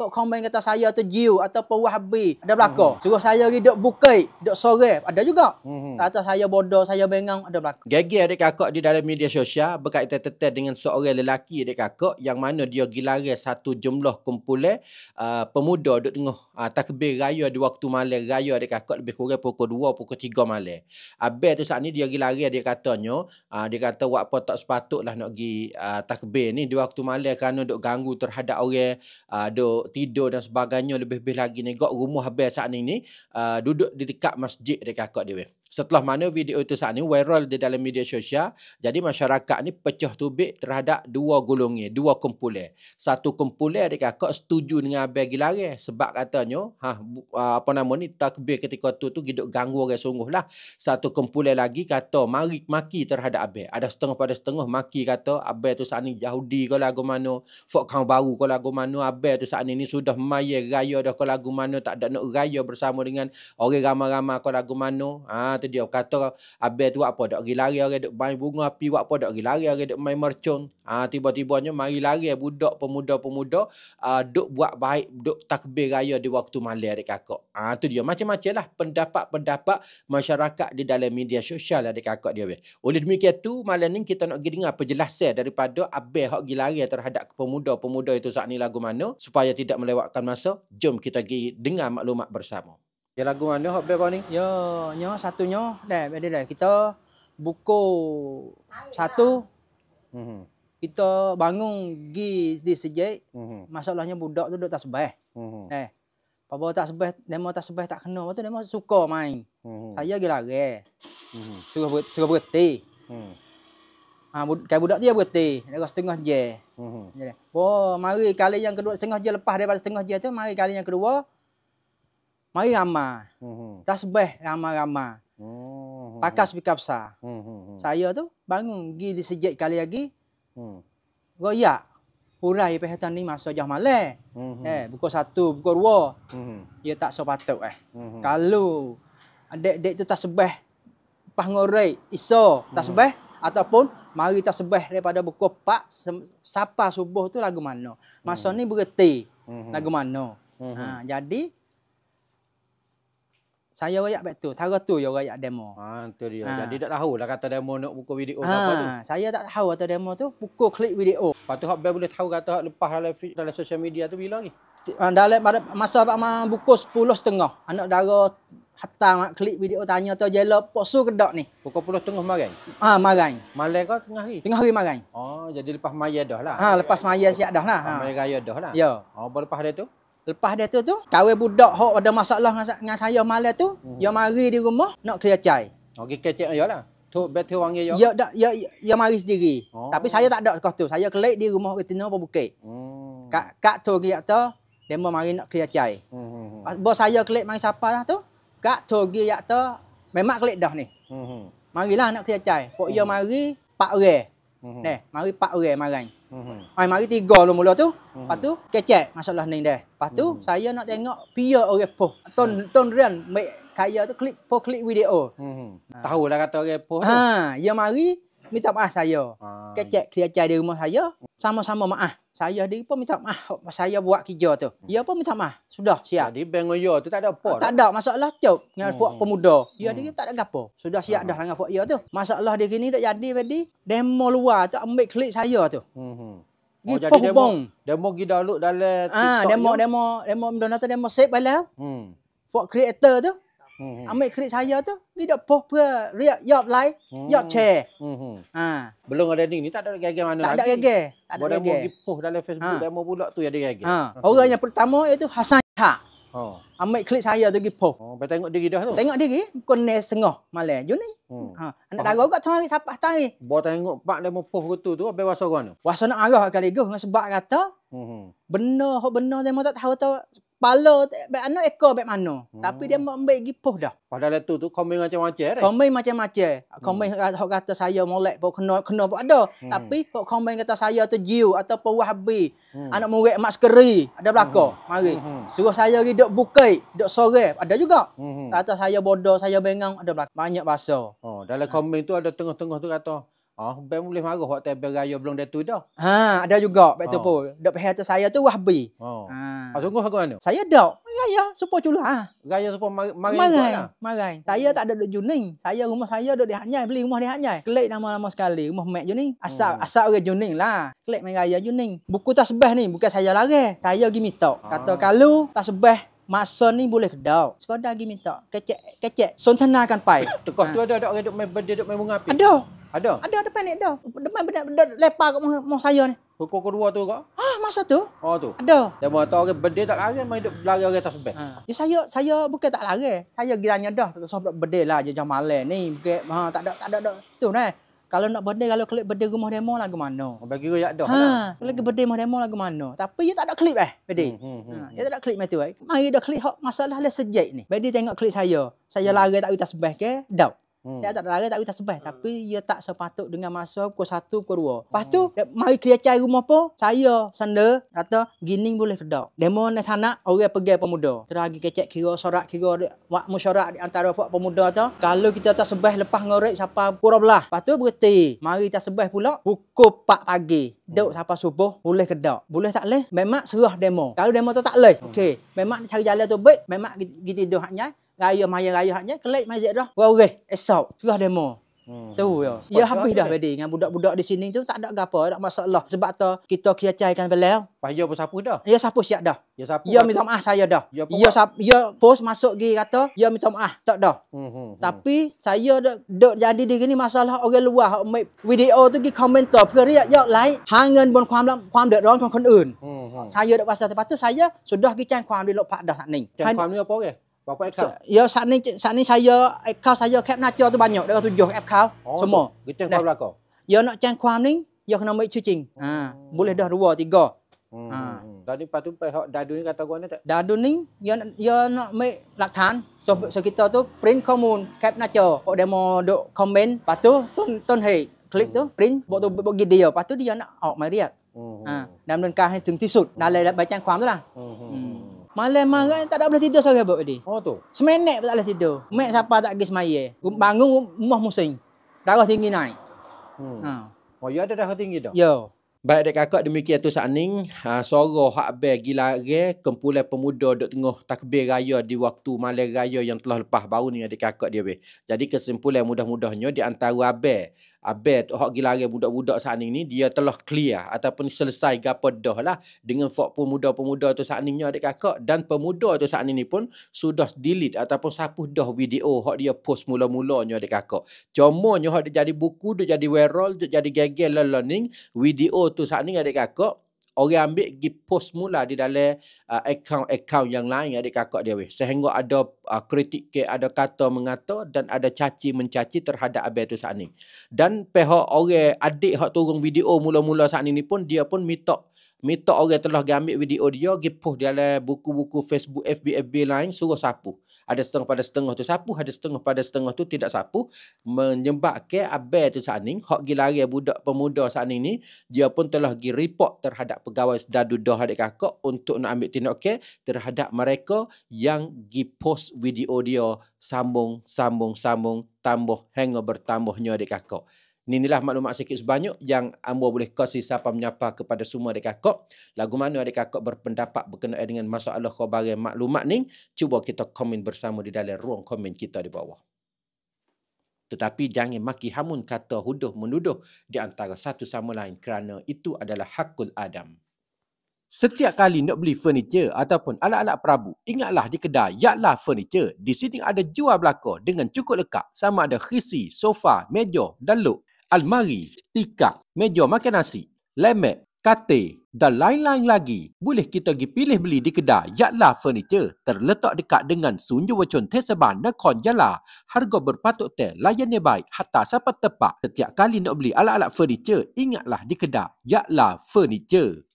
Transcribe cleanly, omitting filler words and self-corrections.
Kok komen kata saya tu jiu ataupun wahabi. Ada belakang. Suruh saya pergi duk bukit, duk sore. Ada juga. Kata saya bodoh, saya bengang. Ada belakang. Geger adik kakak di dalam media sosial berkaitan dengan seorang lelaki adik kakak yang mana dia gilare satu jumlah kumpulan pemuda duk tengah takbir raya di waktu malam raya adik kakak lebih kurang pukul 2 pukul 3 malam. Abang tu saat ni dia gilare dia katanya dia kata buat apa tak sepatutlah nak pergi takbir ni di waktu malam kerana duk ganggu terhadap orang duk tidur dan sebagainya. Lebih-lebih lagi negok rumah abang saat ni duduk di dekat masjid adik kakak dia. Setelah mana video itu saat ni viral di dalam media sosial, jadi masyarakat ni pecah tubik terhadap dua golongan, dua kumpulan. Satu kumpulan adik kakak setuju dengan abang gilare sebab katanya apa nama ni takbir ketika tu hidup ganggu orang sungguh lah. Satu kumpulan lagi kata maki terhadap abang. Ada setengah pada setengah maki kata abang tu saat ni Yahudi ke lagu mana, fok kau baru ke lagu mana, abang tu saat ni sudah mayar raya dah ke lagu mana, tak ada nak raya bersama dengan orang ramai-ramai ke lagu mana. Tu dia kata abang tu apa dak pergi lari orang duk main bunga api, buat apa dak pergi lari orang duk main mercon. Tiba-tibanya mari lari budak pemuda-pemuda duk buat baik, duk takbir raya di waktu malam adik kakak. Tu dia macam-macam lah pendapat-pendapat masyarakat di dalam media sosial adik kakak dia. Oleh demikian tu malam ni kita nak pergi dengar penjelasan daripada abang hak pergi lari terhadap pemuda-pemuda itu saat ni lagu mana supaya tidak melewatkan masa. Jom kita pergi dengar maklumat bersama. Ya lagu mana hak bebas ni? Ya, satunya dah kita buku satu. Kita bangun pergi di sejak. Masalahnya budak tu duk tasbih. Apa tak sebeh, demo tak sebeh tak kena. Lepas tu demo suka main. Saya pergi lari. Suruh berhenti. Kayak budak tu dia berhenti. Dia setengah je. Mari kali yang kedua setengah je lepas daripada setengah je tu, mari kali yang kedua mari ramai. Tasbih ramai-ramai. Pakas speaker besar. Saya tu bangun pergi di sejak kali lagi. Goyak. Hurai perhatian ni masa jah malam. Pukul 1, pukul 2. Dia tak sepatut Kalau adik-adik tu tasbih lepas ngorai iso tasbih ataupun mari tasbih daripada pukul 4 sampai subuh tu lagu mana. Masa ni berhenti lagu mana. Jadi saya royak baik tu. Tara tu yo royak demo. Tu dia. Jadi tak tahu lah kata demo nak buku video apa tu. Saya tak tahu kata demo tu buku klik video. Lepas tu hak boleh tahu kata hak lepas dalam sosial media tu bila ni? Dalam masa buku 10.30 anak dara hantar klik video tanya tu jela posu kedak ni. Pukul 10.30 marai. Marai. Malam ke tengah hari? Tengah hari marai. Jadi lepas maya dah lah. Lepas maya siap dah lah. Maya raya dah lah. Ya. Lepas dia tu? Lepas dia tu kawan budak hok ada masalah dengan saya malam tu, dia mari di rumah nak clear cai. Okey kecek ayolah. Tu betul wangi yo. Ya mari sendiri. Tapi saya tak ada kos tu. Saya kelik di rumah retina apa bukit. Kak tu dia kata demo mari nak clear cai. Bos saya kelik mari siapa lah tu? Kak tu dia kata memang kelik dah ni. Marilah nak clear cai. Kok dia mari 4 orang. Mari 4 orang marai. Mari 3 lu mula tu. Lepas tu kecek masalah ni dah. Lepas tu saya nak tengok pia orang post. Ton rian saya tu klik video. Tahu lah kata orang post tu. Dia mari minta maaf saya. Kecek clear cai di rumah saya. Sama-sama maaf. Saya diri pun minta maaf saya buat kerja tu. Dia pun minta maaf. Sudah siap. Jadi bang ngoyo tu tak ada apa. Tak ada masalah cop dengan puak pemuda. Dia diri tak ada gapo. Sudah siap dah dengan puak dia tu. Masalah dia gini tak jadi demo luar tu ambil klik saya tu. Jadi demo pergi download dalam TikTok. Demo demo save bala. Puak creator tu. Ambil klik saya tu, dia post per yop like, yop share. Belum ada ni tak ada gege mana lagi. Tak ada gege. Demo pergi post dalam Facebook demo pula tu ada gege. Orang yang pertama iaitu Hasan Hak. Ambil klik saya tu pergi post. Tengok diri dah tu. Tengok diri pukul 9.30 malam. Jom ni. Anak dara juga tengok siapa tari. Bawa tengok pak demo post tu apa bahasa orang tu. Wasa nak arah kali go sebab kata benar demo tak tahu tahu pala baik anak ekor baik mana. Tapi dia mau ambil pergi post dah. Padahal tu komen macam-macam. Komen macam-macam. Komen kata saya molek pun kena pun ada. Tapi komen kata saya tu jiu ataupun wahabi. Anak murid maskeri ada belakang. Mari. Suruh saya pergi duk bukit, duk sore ada juga. Kata saya bodoh, saya bengang ada belakang. Banyak bahasa. Dalam komen tu ada tengah-tengah tu kata Ben boleh marah hak tebel raya belum dah tu dah. Ha, ada juga betul pun. Dok pihak atas saya tu wahbi. Sungguh aku mana? Saya dak. Raya supo cula. Raya supaya marah. Marai. Saya tak ada duk Juning. Rumah saya duk di Hanyai, beli rumah di Hanyai. Kelik nama-nama sekali, rumah mek Juning. Asal orang Juning lah. Kelik main raya Juning. Buku tasbih ni bukan saya larang. Saya pergi minta. Kata kalau tasbih masa ni boleh kedau. Sekadar pergi minta. Kecek. Sontana akan pai. Tekah tu ada orang duk main birthday, duk main bunga api. Ada depan ni dah. Depan benda lepak kat rumah saya ni. Pukul kedua tu kak? Masa tu? Tu. Ada. Dia mau tahu orang birthday tak larang main duk lari orang tasbih. Ya saya bukan tak larang. Saya giranya dah tak usah birthday lah je jam malam ni. Bukan tak ada tu nah. Kalau nak birthday, kalau klik birthday rumah demo lagu mana? Bagi royak dah. Kalau birthday rumah demo lagu mana? Tapi dia tak ada klip birthday. Dia tak ada klip macam tu. Mari dah klip hak masalah le sejak ni. Birthday tengok klip saya. Saya lari tak utas sebah ke? Dak. Saya tak lari tak utas sebah, tapi ia tak sepatut dengan masa pukul 1 pukul 2. Lepas tu mari clear cari rumah pun saya senda kata gini boleh kedak. Demo ni tanah orang pergi pemuda. Terus lagi kecek kira sorak kira wak musyarak di antara puak pemuda tu. Kalau kita tak sebah lepas ngorek siapa pukul 12. Lepas tu berhenti. Mari tak sebah pula pukul 4 pagi. Duk sampai subuh boleh kedak. Boleh tak leh? Memang serah demo. Kalau demo tu tak leh. Okey. Memang cari jalan tu baik. Memang kita tidur haknya. Raya raya haknya kelak masjid dah. Orang esok serah demo. Tu ya. Ya habis dah bedi dengan budak-budak di sini tu tak ada apa, tak masalah. Sebab tu kita kiacaikan belau. Payah pun sapu dah. Ya sapu siap dah. Ya sapu. Ya minta maaf saya dah. Ya post masuk gi kata ya minta maaf tak dah. Tapi saya dok jadi di gini masalah orang luar hak make video tu gi komentar periak ya like hangan bon ความเดือดร้อนของคนอื่น Saya dok pasal lepas tu saya sudah gi แจ้งความdi lok pak dah sat ni. แจ้งความนี่apa ke? Berapa account? Ya saat ni saya account saya cap nacho tu banyak dah 7 account semua. Kita kau belakang. Ya nak แจ้งความni ya kena make cucing. Boleh dah 2 3. Tadi lepas tu hak dadu ni kata kau ni tak? Dadu ni ya nak make หลักฐาน so kita tu print ข้อมูล cap หน้าจอ hok demo duk komen lepas tu ton hei klik tu print บอกtu bagi dia lepas tu dia nak ออกหมายเรียกดำเนินการให้ถึงที่สุดนั่นเลยใบแจ้งความtu lah. Malam marah tak ada boleh tidur sore buat tadi. Tu. Semenek pun tak boleh tidur. Mek siapa tak pergi semaya. Bangun rumah musing. Darah tinggi naik. Ya ada darah tinggi dah. Ya. Baik adik kakak, demikian tu saat ni suara hak abang gilare kumpulan pemuda duk tengah takbir raya di waktu malam raya yang telah lepas baru ni adik kakak dia be. Jadi kesimpulan mudah-mudahnya di antara abang hak gilare budak-budak saat ni dia telah clear ataupun selesai gapo dah lah dengan fak pemuda-pemuda tu saat ni adik kakak, dan pemuda tu saat ni pun sudah delete ataupun sapuh dah video hak dia post mula-mulanya adik kakak. Cumanya hak dia jadi buku, dia jadi viral, dia jadi gegel learning video tu saat ni adik kakak orang ambil pergi post mula di dalam akaun yang lain adik kakak dia weh, sehingga ada kritik ke, ada kata mengata dan ada caci mencaci terhadap abang tu saat ni. Dan pihak orang adik hak turun video mula-mula saat ni pun dia pun minta orang telah ambil video dia pergi post dalam buku-buku Facebook FB lain suruh sapu. Ada setengah pada setengah tu sapu, ada setengah pada setengah tu tidak sapu, menyebabkan abang tu saat ni hak gilari budak pemuda saat ni dia pun telah pergi report terhadap pegawai sedadu dah adik kakak untuk nak ambil tindakan terhadap mereka yang pergi post video dia sambung tambah hingga bertambahnya adik kakak. Inilah maklumat sikit sebanyak yang amba boleh kasih sapa menyapa kepada semua adik kakak. Lagu mana adik kakak berpendapat berkenaan dengan masalah khabaran maklumat ni, cuba kita komen bersama di dalam ruang komen kita di bawah. Tetapi jangan maki hamun kata huduh menuduh di antara satu sama lain kerana itu adalah hakul Adam. Setiap kali nak beli furniture ataupun alat-alat Prabu, ingatlah di kedai Yaklah Furniture. Di sini ada jual belaka dengan cukup lengkap sama ada khisi, sofa, meja dan luk, almari, tikar, meja makan nasi, lemek, katil dan lain-lain lagi. Boleh kita pergi pilih beli di kedai Yaklah Furniture. Terletak dekat dengan Sunju Wacun Tesaban Nakhon Jala. Harga berpatut layannya baik hatta sampai tepat. Setiap kali nak beli alat-alat furniture, ingatlah di kedai Yaklah Furniture.